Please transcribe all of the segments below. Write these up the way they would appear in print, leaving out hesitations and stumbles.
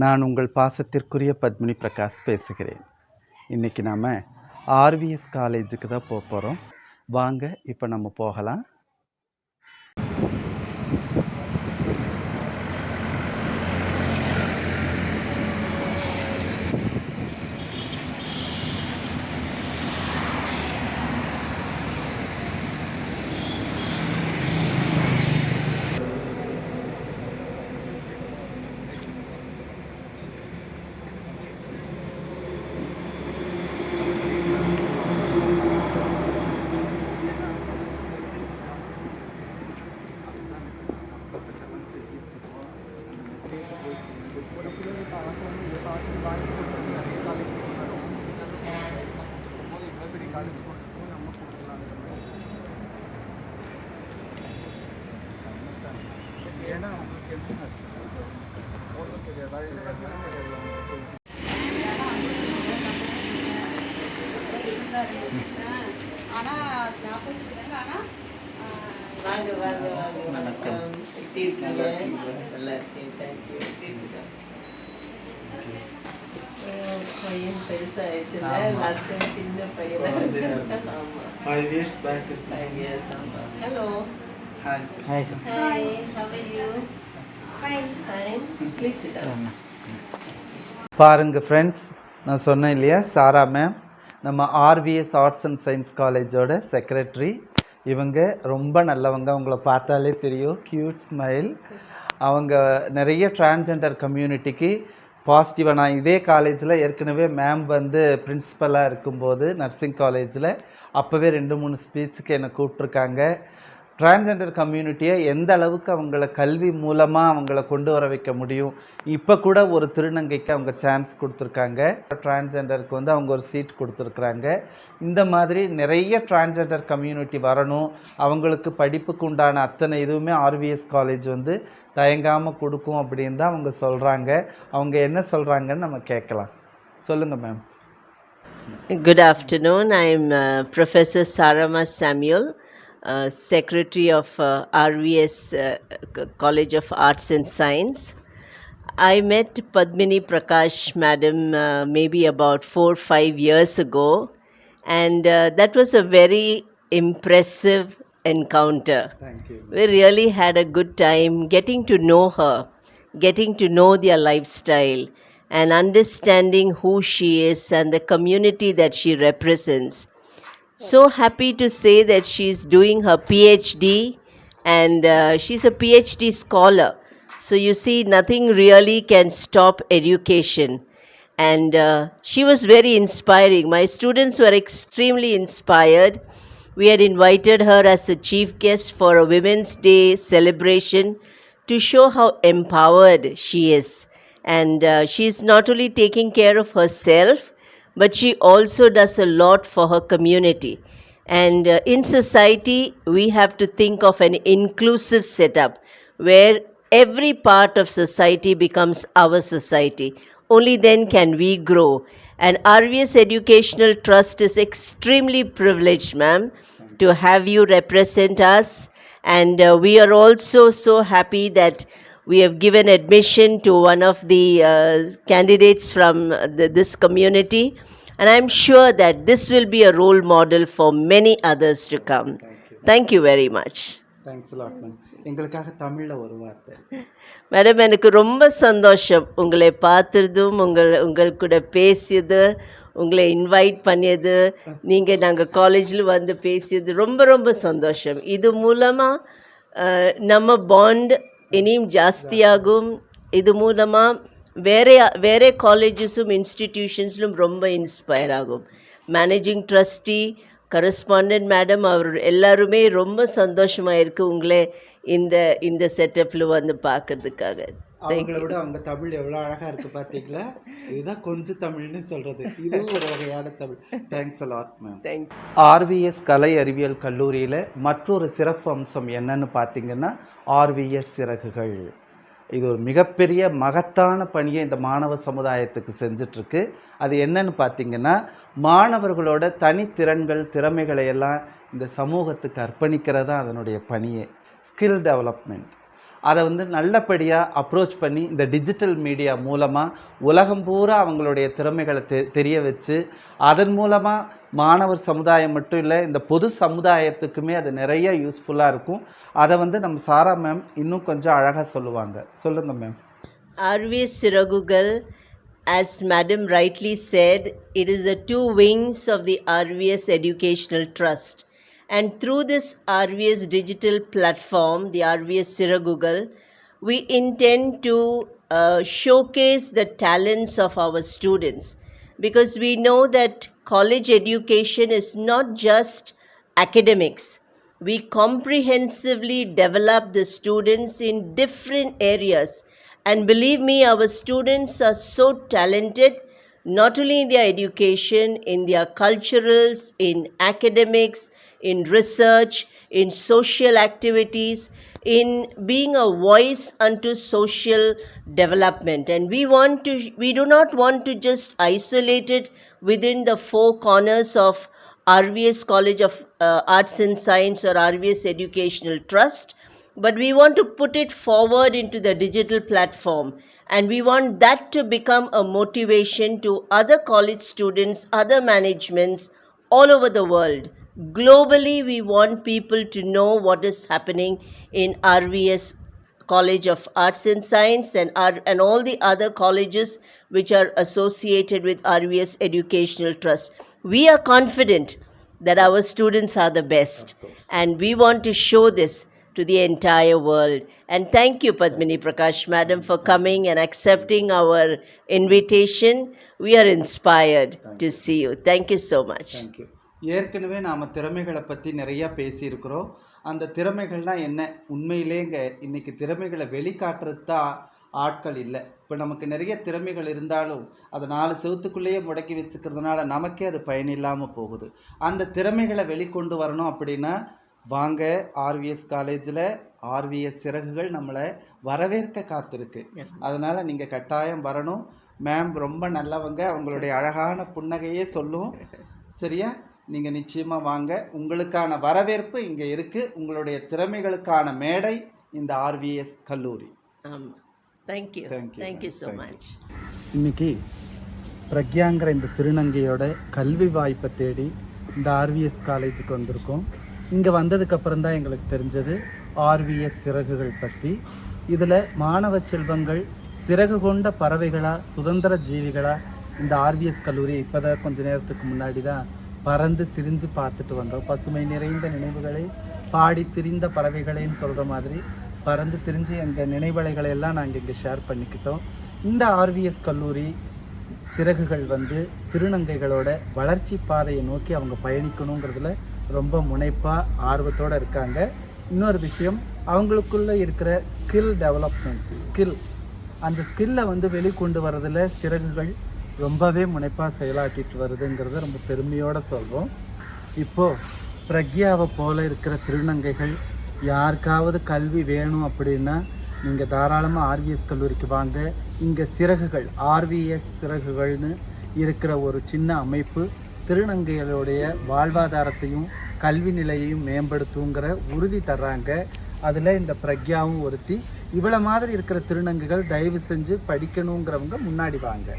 நான் உங்கள் பாசத்திற்குரிய பத்மினி பிரகாஷ் பேசுகிறேன். இன்றைக்கி நாம் ஆர்விஎஸ் காலேஜுக்கு தான் போகிறோம். வாங்க இப்போ நம்ம போகலாம். பையன் பெருசாயிடுச்சுல லாஸ்ட் டைம் சின்ன பையன் 5 years back. 5 years ஆமா. Hello. Hi. Hi. Hi. How are you? Fine. Fine. Please sit down. பாருங்க ஃப்ரெண்ட்ஸ், நான் சொன்னேன் இல்லையா, சாரா மேம் நம்ம ஆர்விஎஸ் ஆர்ட்ஸ் அண்ட் சயின்ஸ் காலேஜோட செக்ரட்டரி. இவங்க ரொம்ப நல்லவங்க, அவங்கள பார்த்தாலே தெரியும், க்யூட் ஸ்மைல். அவங்க நிறைய டிரான்ஸ்ஜெண்டர் கம்யூனிட்டிக்கு பாசிட்டிவாக, நான் இதே காலேஜில் ஏற்கனவே மேம் வந்து பிரின்ஸிபலாக இருக்கும்போது நர்சிங் காலேஜில் அப்போவே 2-3 ஸ்பீச்சுக்கு என்னை கூப்பிட்ருக்காங்க. டிரான்ஸ்ஜெண்டர் கம்யூனிட்டியை எந்த அளவுக்கு அவங்கள கல்வி மூலமாக அவங்கள கொண்டு வர வைக்க முடியும். இப்போ கூட ஒரு திருநங்கைக்கு அவங்க சான்ஸ் கொடுத்துருக்காங்க, டிரான்ஸ்ஜெண்டருக்கு வந்து அவங்க ஒரு சீட் கொடுத்துருக்குறாங்க. இந்த மாதிரி நிறைய டிரான்ஸ்ஜெண்டர் கம்யூனிட்டி வரணும், அவங்களுக்கு படிப்புக்கு உண்டான அத்தனை இதுவுமே ஆர்விஎஸ் காலேஜ் வந்து தயங்காமல் கொடுக்கும் அப்படின்னு தான் அவங்க சொல்கிறாங்க. அவங்க என்ன சொல்கிறாங்கன்னு நம்ம கேட்கலாம். சொல்லுங்கள் ma'am. Good afternoon. I'm Professor Sarama Samuel, Secretary of RVS College of Arts and Science. I met Padmini Prakash Madam maybe about 4-5 years ago, and that was a very impressive encounter. Thank you. We really had a good time getting to know her, getting to know their lifestyle, and understanding who she is and the community that she represents. So happy to say that she's doing her PhD, and she's a PhD scholar. So you see, nothing really can stop education. And she was very inspiring. My students were extremely inspired. We had invited her as a chief guest for a Women's Day celebration to show how empowered she is. And she's not only taking care of herself, but she also does a lot for her community. And in society, we have to think of an inclusive setup where every part of society becomes our society. Only then can we grow. And RVS Educational Trust is extremely privileged, ma'am, to have you represent us. And we are also so happy that we have given admission to one of the candidates from this community. And I'm sure that this will be a role model for many others to come. Thank you very much. Thanks a lot ma'am. எங்களுக்காக தமிழில் ஒரு வார்த்தை. Madam, எனக்கு ரொம்ப சந்தோஷம் உங்களை பார்த்ததும், உங்கள் கூட பேசியது, உங்களை இன்வைட் பண்ணியது, நீங்கள் நாங்கள் காலேஜில் வந்து பேசியது ரொம்ப ரொம்ப சந்தோஷம். இது மூலமாக நம்ம பாண்ட் இனியும் ஜாஸ்தியாகும். இது மூலமாக வேறு காலேஜஸும் இன்ஸ்டிடியூஷன்ஸ்லும் ரொம்ப இன்ஸ்பயர் ஆகும். மேனேஜிங் ட்ரஸ்டி, கரஸ்பாண்டன்ட் மேடம், அவர் எல்லாருமே ரொம்ப சந்தோஷமாக இருக்குது உங்களை இந்த செட்டப்பில் வந்து பார்க்கறதுக்காக. அவங்கள விட அவங்க தமிழ் எவ்வளோ அழகாக இருக்குது பார்த்தீங்களா? இதுதான் கொஞ்சம் தமிழ்னு சொல்கிறது, இது ஒரு வகையான தமிழ். Thanks a lot ma'am. Thank you. RVS கலை அறிவியல் கல்லூரியில் மற்றொரு சிறப்பு அம்சம் என்னன்னு பார்த்தீங்கன்னா ஆர்விஎஸ் சிறகுகள். இது ஒரு மிகப்பெரிய மகத்தான பணியை இந்த மாணவ சமுதாயத்துக்கு செஞ்சிட்ருக்கு. அது என்னன்னு பார்த்தீங்கன்னா, மாணவர்களோட தனித்திறன்கள் திறமைகளை எல்லாம் இந்த சமூகத்துக்கு அர்ப்பணிக்கிறது தான் அதனுடைய பணியே. Skill development. அதை வந்து நல்லபடியாக அப்ரோச் பண்ணி இந்த டிஜிட்டல் மீடியா மூலமாக உலகம் பூரா அவங்களுடைய திறமைகளை தெரிய வச்சு அதன் மூலமாக மாணவர் சமுதாயம் மட்டும் இல்லை இந்த பொது சமுதாயத்துக்குமே அது நிறைய யூஸ்ஃபுல்லாக இருக்கும். அதை வந்து நம்ம சாரா மேம் இன்னும் கொஞ்சம் அழகாக சொல்லுவாங்க. சொல்லுங்கள் ma'am. RVS Siragugal, as Madam rightly said, it is the two wings of the RVS Educational Trust. And through this RVS digital platform, the RVS Siragugal, we intend to showcase the talents of our students, because we know that college education is not just academics. We comprehensively develop the students in different areas. And believe me, our students are so talented, not only in their education, in their culturals, in academics, in research, in social activities, in being a voice unto social development. And we do not want to just isolate it within the four corners of RVS College of Arts and Science or RVS Educational Trust, but we want to put it forward into the digital platform, and we want that to become a motivation to other college students, other managements all over the world. Globally, we want people to know what is happening in RVS College of Arts and Science and all the other colleges which are associated with RVS Educational Trust. We are confident that our students are the best, and we want to show this to the entire world. And thank you, Padmini Prakash Madam, for coming and accepting our invitation. We are inspired to see you. Thank you so much. Thank you. ஏற்கனவே நாம் திறமைகளை பற்றி நிறையா பேசியிருக்கிறோம். அந்த திறமைகள்லாம் என்ன, உண்மையிலேங்க இன்றைக்கி திறமைகளை வெளிக்காட்டுறது தான் ஆட்கள் இல்லை. இப்போ நமக்கு நிறைய திறமைகள் இருந்தாலும் அதை 4 செவத்துக்குள்ளேயே முடக்கி வச்சுக்கிறதுனால நமக்கே அது பயனில்லாமல் போகுது. அந்த திறமைகளை வெளிக்கொண்டு வரணும் அப்படின்னா வாங்க, RVS காலேஜில் RVS சிறகுகள் நம்மளை வரவேற்க காத்திருக்கு. அதனால் நீங்கள் கட்டாயம் வரணும். மேம் ரொம்ப நல்லவங்க, அவங்களுடைய அழகான புன்னகையே சொல்லும். சரியா? நீங்கள் நிச்சயமாக வாங்க. உங்களுக்கான வரவேற்பு இங்கே இருக்குது. உங்களுடைய திறமைகளுக்கான மேடை இந்த RVS கல்லூரி. Thank you thank you so much. இன்னைக்கு பிரக்யாங்கிற இந்த திருநங்கையோட கல்வி வாய்ப்பை தேடி இந்த RVS காலேஜுக்கு வந்திருக்கோம். இங்கே வந்ததுக்கப்புறம் தான் எங்களுக்கு தெரிஞ்சது RVS சிறகுகள் பற்றி. இதில் மாணவ செல்வங்கள் சிறகு கொண்ட பறவைகளாக, சுதந்திர ஜீவிகளாக இந்த RVS கல்லூரி இப்போ தான் கொஞ்ச நேரத்துக்கு முன்னாடி தான் பறந்து திரிஞ்சு பார்த்துட்டு வந்தோம். பசுமை நிறைந்த நினைவுகளை பாடி திரிந்த பறவைகளேன்னு சொல்கிற மாதிரி பறந்து திரிஞ்சு எங்கள் நினைவலைகளை எல்லாம் நாங்கள் இங்கே ஷேர் பண்ணிக்கிட்டோம். இந்த RVS கல்லூரி சிறகுகள் வந்து திருநங்கைகளோட வளர்ச்சி பாதையை நோக்கி அவங்க பயணிக்கணுங்கிறதுல ரொம்ப முனைப்பாக ஆர்வத்தோடு இருக்காங்க. இன்னொரு விஷயம், அவங்களுக்குள்ளே இருக்கிற ஸ்கில் டெவலப்மெண்ட், அந்த ஸ்கில்லை வந்து வெளிக்கொண்டு வரதில் சிறகுகள் ரொம்பவே முனைப்பாக செயலாற்றிட்டு வருதுங்கிறத ரொம்ப பெருமையோடு சொல்கிறோம். இப்போது பிரக்யாவை போல் இருக்கிற திருநங்கைகள் யாருக்காவது கல்வி வேணும் அப்படின்னா நீங்கள் தாராளமாக RVS கல்லூரிக்கு வாங்க. இங்கே சிறகுகள், RVS சிறகுகள்னு இருக்கிற ஒரு சின்ன அமைப்பு திருநங்கைகளுடைய வாழ்வாதாரத்தையும் கல்வி நிலையையும் மேம்படுத்துங்கிற உறுதி தர்றாங்க. அதில் இந்த பிரக்யாவும் ஒருத்தி. இவ்வளோ மாதிரி இருக்கிற திருநங்கைகள் தயவு செஞ்சு படிக்கணுங்கிறவங்க முன்னாடி வாங்க.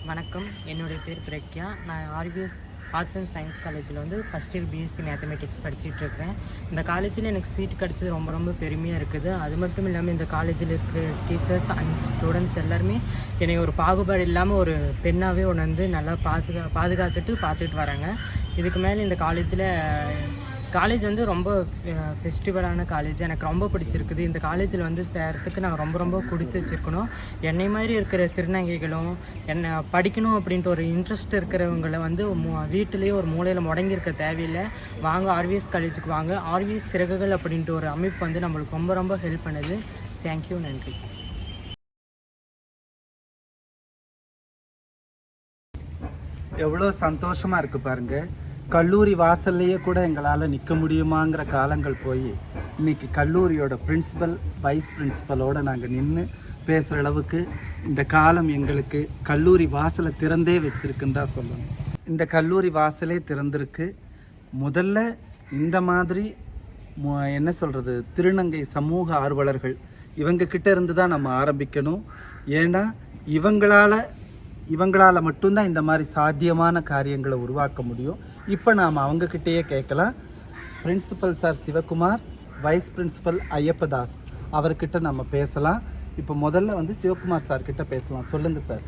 வணக்கம், என்னுடைய பேர் பிரக்யா. நான் RVS ஆர்ட்ஸ் அண்ட் சயின்ஸ் காலேஜில் வந்து ஃபஸ்ட் இயர் BSc மேத்தமெட்டிக்ஸ் படிச்சுட்ருக்கேன். இந்த காலேஜில் எனக்கு சீட் கிடச்சது ரொம்ப ரொம்ப பெருமையாக இருக்குது. அது மட்டும் இல்லாமல் இந்த காலேஜில் இருக்கிற டீச்சர்ஸ் அண்ட் ஸ்டூடெண்ட்ஸ் எல்லாருமே என்னை ஒரு பாகுபாடு இல்லாமல் ஒரு பெண்ணாகவே உணர்ந்து நல்லா பார்த்துட்டு வராங்க. இதுக்கு மேலே இந்த காலேஜ் வந்து ரொம்ப ஃபெஸ்டிவலான காலேஜ், எனக்கு ரொம்ப பிடிச்சிருக்குது. இந்த காலேஜில் வந்து சேர்றதுக்கு நான் ரொம்ப கொடுத்து வச்சுருக்கணும். என்னை மாதிரி இருக்கிற திருநங்கைகளும் என்னை படிக்கணும் அப்படின்ட்டு ஒரு இன்ட்ரெஸ்ட் இருக்கிறவங்கள வந்து வீட்டிலேயே ஒரு மூலையில் முடங்கியிருக்க தேவையில்லை. வாங்க, RVS காலேஜுக்கு வாங்க. RVS சிறகுகள் அப்படின்ட்டு ஒரு அமைப்பு வந்து நம்மளுக்கு ரொம்ப ஹெல்ப் பண்ணுது. தேங்க்யூ, நன்றி. எவ்வளோ சந்தோஷமாக இருக்குது பாருங்கள். கல்லூரி வாசல்லையே கூட எங்களால் நிற்க முடியுமாங்கிற காலங்கள் போய் இன்றைக்கி கல்லூரியோட பிரின்சிபல், வைஸ் பிரின்சிபலோடு நாங்கள் நின்று பேசுகிற அளவுக்கு இந்த காலம் எங்களுக்கு கல்லூரி வாசலை திறந்தே வச்சுருக்குன்னு தான் சொல்லணும். இந்த கல்லூரி வாசலே திறந்திருக்கு. முதல்ல இந்த மாதிரி என்ன சொல்கிறது, திருநங்கை சமூக ஆர்வலர்கள் இவங்க கிட்ட இருந்து தான் நம்ம ஆரம்பிக்கணும். ஏன்னா இவங்களால மட்டும்தான் இந்த மாதிரி சாத்தியமான காரியங்களை உருவாக்க முடியும். இப்போ நாம் அவங்கக்கிட்டேயே கேட்கலாம். Principal sir Sivakumar, vice principal Ayyappadas அவர்கிட்ட நம்ம பேசலாம். இப்போ முதல்ல வந்து சிவகுமார் சார்கிட்ட பேசலாம். சொல்லுங்கள் சார்,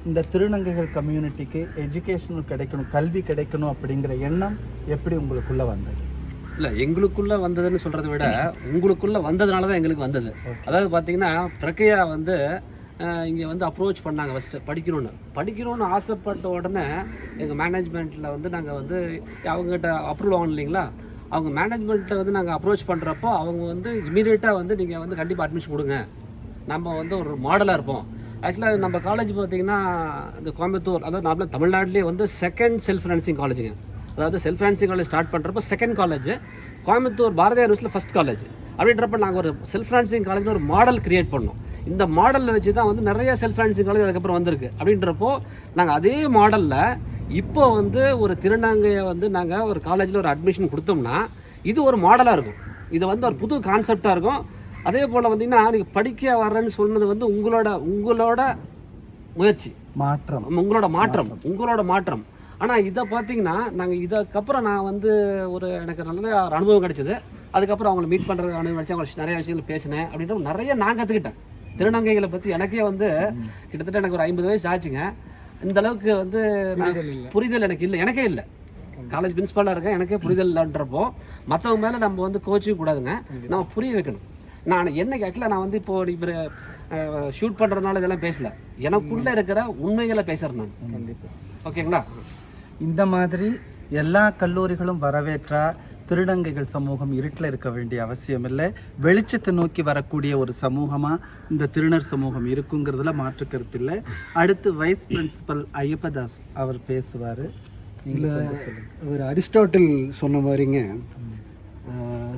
இந்த திருநங்கைகள் கம்யூனிட்டிக்கு எஜுகேஷனல் கிடைக்கணும், கல்வி கிடைக்கணும் அப்படிங்கிற எண்ணம் எப்படி உங்களுக்குள்ளே வந்தது? இல்லை, எங்களுக்குள்ளே வந்ததுன்னு சொல்கிறத விட உங்களுக்குள்ளே வந்ததுனால தான் எங்களுக்கு வந்தது. அதாவது பார்த்தீங்கன்னா பிரக்கையா வந்து இங்கே வந்து அப்ரோச் பண்ணாங்க. ஃபஸ்ட்டு படிக்கணும்னு ஆசைப்பட்ட உடனே எங்கள் மேனேஜ்மெண்ட்டில் வந்து நாங்கள் வந்து அவங்ககிட்ட அப்ரூவல் வாங்கணும் இல்லைங்களா, அவங்க மேனேஜ்மெண்ட்டில் வந்து நாங்கள் அப்ரோச் பண்ணுறப்போ அவங்க வந்து இமீடியட்டாக வந்து நீங்கள் வந்து கண்டிப்பாக அட்மிஷன் கொடுங்க, நம்ம வந்து ஒரு மாடலாக இருப்போம். ஆக்சுவலாக நம்ம காலேஜ் பார்த்திங்கன்னா இந்த கோயம்புத்தூர், அதாவது நார்மலாக தமிழ்நாட்டிலே வந்து செகண்ட் செல்ஃப் ஃபைனான்சிங் காலேஜுங்க. அதாவது செல்ஃப் ஃபைனான்சிங் காலேஜ் ஸ்டார்ட் பண்ணுறப்போ செகண்ட் காலேஜ், கோயம்புத்தூர் பாரதியார் யூனிவர்சிட்டியில் ஃபஸ்ட் காலேஜ். அப்படின்றப்ப நாங்கள் ஒரு செல்ஃப் ஃபைனான்சிங் காலேஜ்னு ஒரு மாடல் கிரியேட் பண்ணோம். இந்த மாடலில் வச்சு தான் வந்து நிறைய செல்ஃப் ஃபைனான்சிங் காலேஜ் அதுக்கப்புறம் வந்திருக்கு. அப்படின்றப்போ நாங்கள் அதே மாடலில் இப்போ வந்து ஒரு திருநங்கையை வந்து நாங்கள் ஒரு காலேஜில் ஒரு அட்மிஷன் கொடுத்தோம்னா இது ஒரு மாடலாக இருக்கும். இது வந்து ஒரு புது கான்செப்டாக இருக்கும். அதே போல் வந்தீங்கன்னா நீங்கள் படிக்க வர்றேன்னு சொன்னது வந்து உங்களோட முயற்சி மாற்றம், உங்களோட மாற்றம். ஆனால் இதை பார்த்தீங்கன்னா நாங்கள் இதுக்கப்புறம் நான் வந்து எனக்கு நல்ல ஒரு அனுபவம் கிடைச்சிது. அதுக்கப்புறம் அவங்களை மீட் பண்ணுறது அனுபவம் கிடைச்சி அவங்களுக்கு நிறைய விஷயங்கள் பேசினேன். அப்படின்ற நிறைய நான் கற்றுக்கிட்டேன். திருநங்கைகளை பற்றி எனக்கே வந்து கிட்டத்தட்ட எனக்கு ஒரு 50 வயசு ஆச்சுங்க. இந்த அளவுக்கு வந்து புரிதல் எனக்கே இல்லை. காலேஜ் பிரின்சிபாலாக இருக்கேன், எனக்கே புரிதல் இல்லைன்றப்போ மற்றவங்க மேலே நம்ம வந்து கோச்சிக்க கூடாதுங்க, நம்ம புரிய வைக்கணும். நான் என்னைக்கு ஆக்சுவலாக நான் வந்து இப்போது இப்போ ஷூட் பண்ணுறதுனால இதெல்லாம் பேசலை, எனக்குள்ளே இருக்கிற உண்மைகளை பேசுகிறேன் நான். கண்டிப்பாக. ஓகேங்களா? இந்த மாதிரி எல்லா கல்லூரிகளும் வரவேற்றா திருநங்கைகள் சமூகம் இருட்டில் இருக்க வேண்டிய அவசியம் இல்லை. வெளிச்சத்தை நோக்கி வரக்கூடிய ஒரு சமூகமாக இந்த திருநர் சமூகம் இருக்குங்கிறதுல மாற்று கருத்து இல்லை. அடுத்து வைஸ் பிரின்சிபல் ஐயப்பதாஸ் அவர் பேசுவார். ஒரு அரிஸ்டாட்டில் சொன்ன மாதிரிங்க,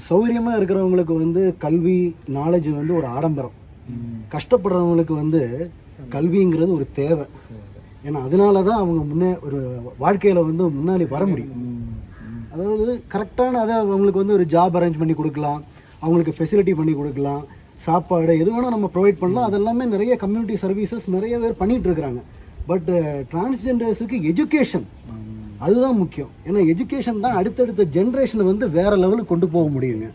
சௌகரியமாக இருக்கிறவங்களுக்கு வந்து கல்வி நாலேஜ் வந்து ஒரு ஆடம்பரம், கஷ்டப்படுறவங்களுக்கு வந்து கல்விங்கிறது ஒரு தேவை. ஏன்னா அதனால தான் அவங்க ஒரு வாழ்க்கையில் வந்து முன்னாடி வர முடியும். அதாவது கரெக்டான அதை அவங்களுக்கு வந்து ஒரு ஜாப் அரேஞ்ச் பண்ணி கொடுக்கலாம், அவங்களுக்கு ஃபெசிலிட்டி பண்ணி கொடுக்கலாம், சாப்பாடு எது வேணால் நம்ம ப்ரொவைட் பண்ணலாம். அதெல்லாமே நிறைய கம்யூனிட்டி சர்வீசஸ் நிறைய பேர் பண்ணிகிட்டு இருக்கிறாங்க. பட் டிரான்ஸ்ஜெண்டர்ஸுக்கு எஜுகேஷன் அதுதான் முக்கியம். ஏன்னா எஜுகேஷன் தான் அடுத்தடுத்த ஜென்ரேஷனை வந்து வேறு லெவலுக்கு கொண்டு போக முடியுங்க.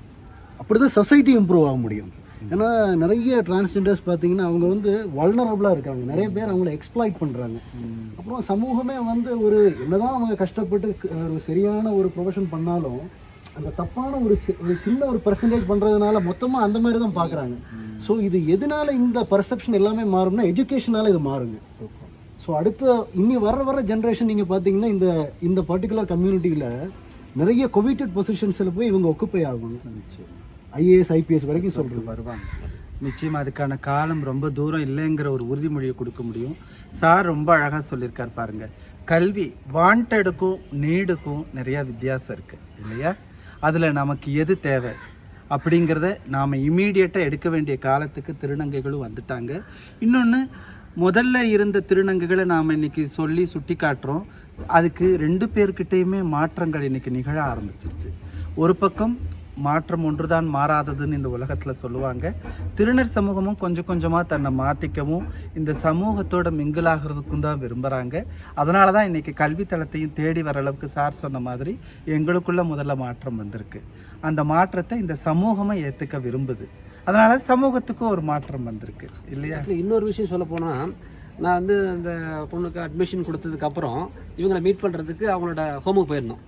அப்படி தான் சொசைட்டி இம்ப்ரூவ் ஆக முடியும். ஏன்னா நிறைய டிரான்ஸ்ஜெண்டர்ஸ் பார்த்தீங்கன்னா அவங்க வந்து வல்னரபுளாக இருக்காங்க, நிறைய பேர் அவங்கள எக்ஸ்ப்ளாய்ட் பண்ணுறாங்க. அப்புறம் சமூகமே வந்து ஒரு என்னதான் அவங்க கஷ்டப்பட்டு ஒரு சரியான ஒரு ப்ரொஃபஷன் பண்ணாலும் அந்த தப்பான ஒரு சின்ன ஒரு பர்சன்டேஜ் பண்ணுறதுனால மொத்தமாக அந்த மாதிரி தான் பார்க்குறாங்க. ஸோ இது எதனால இந்த பர்செப்ஷன் எல்லாமே மாறும்னா எஜுகேஷனால் இது மாறுங்க. ஸோ அடுத்த இனி வர ஜென்ரேஷன் நீங்கள் பார்த்தீங்கன்னா இந்த பர்டிகுலர் கம்யூனிட்டியில் நிறைய கோவிட்டட் பொசிஷன்ஸில் போய் இவங்க ஒக்குப்பை ஆகணும். ஐஏஎஸ் ஐபிஎஸ் வரைக்கும் சொல்லிட்டு வருவாங்க. நிச்சயமாக அதுக்கான காலம் ரொம்ப தூரம் இல்லைங்கிற ஒரு உறுதிமொழியை கொடுக்க முடியும். சார் ரொம்ப அழகாக சொல்லியிருக்கார் பாருங்கள். கல்வி வாண்டடுக்கும் நீடுக்கும் நிறையா வித்தியாசம் இருக்குது இல்லையா? அதில் நமக்கு எது தேவை அப்படிங்கிறத நாம் இம்மீடியட்டாக எடுக்க வேண்டிய காலத்துக்கு திருநங்கைகளும் வந்துட்டாங்க. இன்னொன்று, முதல்ல இருந்த திருநங்கைகளை நாம் இன்றைக்கி சொல்லி சுட்டி காட்டுறோம். அதுக்கு 2 பேர்கிட்டையுமே மாற்றங்கள் இன்றைக்கி நிகழ ஆரம்பிச்சிருச்சு. ஒரு பக்கம் மாற்றம் ஒன்றுதான் மாறாததுன்னு இந்த உலகத்தில் சொல்லுவாங்க. திருநர் சமூகமும் கொஞ்சம் கொஞ்சமாக தன்னை மாற்றிக்கவும் இந்த சமூகத்தோட மிங்கிளாகிறதுக்கும் தான் விரும்புகிறாங்க. அதனால தான் இன்றைக்கி கல்வித்தளத்தையும் தேடி வர அளவுக்கு சார் சொன்ன மாதிரி எங்களுக்குள்ள முதல்ல மாற்றம் வந்திருக்கு. அந்த மாற்றத்தை இந்த சமூகமாக ஏற்றுக்க விரும்புது. அதனால சமூகத்துக்கும் ஒரு மாற்றம் வந்திருக்கு இல்லையா? இன்னொரு விஷயம் சொல்ல போனால், நான் வந்து இந்த பொண்ணுக்கு அட்மிஷன் கொடுத்ததுக்கப்புறம் இவங்களை மீட் பண்ணுறதுக்கு அவங்களோட ஹோமுக்கு போயிருந்தோம்.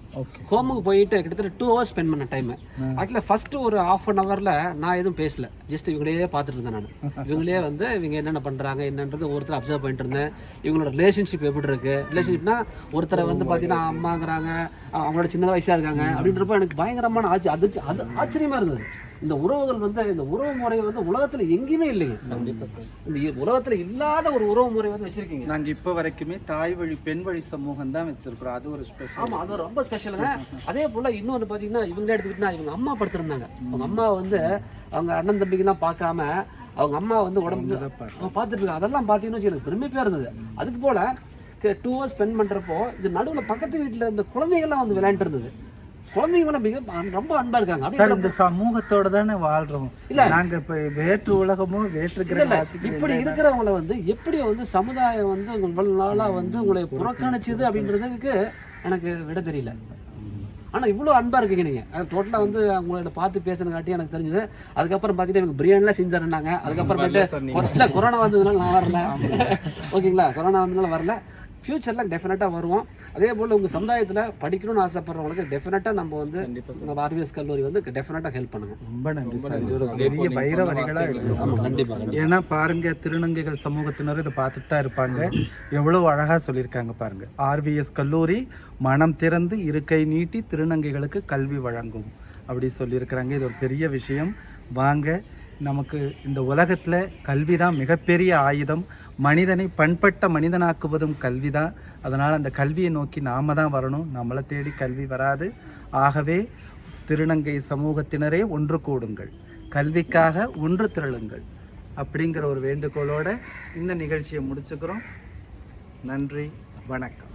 ஹோமுக்கு போயிட்டு கிட்டத்தட்ட 2 hours ஸ்பெண்ட் பண்ண டைமு. ஆக்சுவலாக ஃபஸ்ட்டு ஒரு 1/2 hourல நான் எதுவும் பேசலை, ஜஸ்ட் இவங்களே பார்த்துட்டு இருந்தேன். நான் இவங்களே வந்து இவங்க என்னென்ன பண்ணுறாங்க என்னன்றது ஒருத்தர் அப்சர்வ் பண்ணிட்டு இருந்தேன். இவங்களோட ரிலேஷன்ஷிப் எப்படி இருக்குது, ரிலேஷன்ஷிப்னா ஒருத்தரை வந்து பார்த்தீங்கன்னா அம்மாங்கிறாங்க, அவங்களோட சின்ன வயசாக இருக்காங்க. அப்படின்றப்ப எனக்கு பயங்கரமான அது ஆச்சரியமாக இருந்தது. இந்த உறவுகள் வந்து இந்த உறவு முறை வந்து உலகத்தில் எங்கேயுமே இல்லைங்க. இந்த உலகத்தில் இல்லாத ஒரு உறவு முறை வந்து வச்சிருக்கீங்க. நாங்கள் இப்போ வரைக்குமே தாய் வழி பெண் வழி சமூகம் தான் வச்சிருக்கிறோம். அது ஒரு ஸ்பெஷல். ஆமாம், அது ரொம்ப ஸ்பெஷலுங்க. அதே போல் இன்னொன்று பார்த்தீங்கன்னா, இவங்களே எடுத்துக்கிட்டா இவங்க அம்மா படுத்திருந்தாங்க. அவங்க அம்மா வந்து அவங்க அண்ணன் தம்பிக்கெல்லாம் பார்க்காம அவங்க அம்மா வந்து உடம்பு பார்த்துட்டு இருக்காங்க. அதெல்லாம் பார்த்தீங்கன்னா எனக்கு பெருமையாக இருந்தது. அதுக்கு போல் 2 hours ஸ்பெண்ட் பண்ணுறப்போ இது நடுவில் பக்கத்து வீட்டில் இந்த குழந்தைகள்லாம் வந்து விளையாண்டு இருந்தது. குழந்தைங்க மேல மிக ரொம்ப அன்பா இருக்காங்க. சார் அப்படி இந்த சமூகத்தோட தானே வாழ்றோம். இல்ல. நாங்க இப்ப வேற்று உலகமோ வேற்று இல்ல, கிரகவாசிகள் இப்படி இருக்கிறவங்கள வந்து எப்படி வந்து சமுதாயம் வந்து இவ்வளவு நாளா வந்து உங்களை புறக்கணிச்சது அப்படின்றதுக்கு எனக்கு விட தெரியல. ஆனா இவ்வளோ அன்பா இருக்கீங்க நீங்க. டோட்டலா வந்து உங்களோட பார்த்து பேசுனங்காட்டி எனக்கு தெரிஞ்சது. அதுக்கப்புறம் பார்த்துட்டு எனக்கு பிரியாணிலாம் செஞ்சு தரேன்னாங்க. அதுக்கப்புறமேட்டு கொரோனா வந்ததுனால நான் வரல. ஓகேங்களா, கொரோனா வந்ததுனால வரல. ஃப்யூச்சரில் டெஃபினட்டாக வருவோம். அதே போல் உங்கள் சமுதாயத்தில் படிக்கணும்னு ஆசைப்படுறவங்களுக்கு டெஃபினட்டாக நம்ம வந்து நம்ம ஆர்விஎஸ் கல்லூரி வந்து டெஃபினட்டாக ஹெல்ப் பண்ணுங்க. ரொம்ப நன்றி சார். இது ஒரு பெரிய வைர வரிகளாக எழுதுவோம். கண்டிப்பாக. ஏன்னா பாருங்க, திருநங்கைகள் சமூகத்தினரும் இதை பார்த்துட்டு தான் இருப்பாங்க. எவ்வளோ அழகாக சொல்லியிருக்காங்க பாருங்க. ஆர்விஎஸ் கல்லூரி மனம் திறந்து இருக்கை நீட்டி திருநங்கைகளுக்கு கல்வி வழங்கும் அப்படி சொல்லியிருக்கிறாங்க. இது ஒரு பெரிய விஷயம். வாங்க, நமக்கு இந்த உலகத்தில் கல்வி தான் மிகப்பெரிய ஆயுதம். மனிதனை பண்பட்ட மனிதனாக்குவதும் கல்வி தான். அதனால் அந்த கல்வியை நோக்கி நாம் தான் வரணும், நம்மளை தேடி கல்வி வராது. ஆகவே திருநங்கை சமூகத்தினரே ஒன்று கூடுங்கள், கல்விக்காக ஒன்று திரளுங்கள் அப்படிங்கிற ஒரு வேண்டுகோளோடு இந்த நிகழ்ச்சியை முடிச்சுக்கிறோம். நன்றி, வணக்கம்.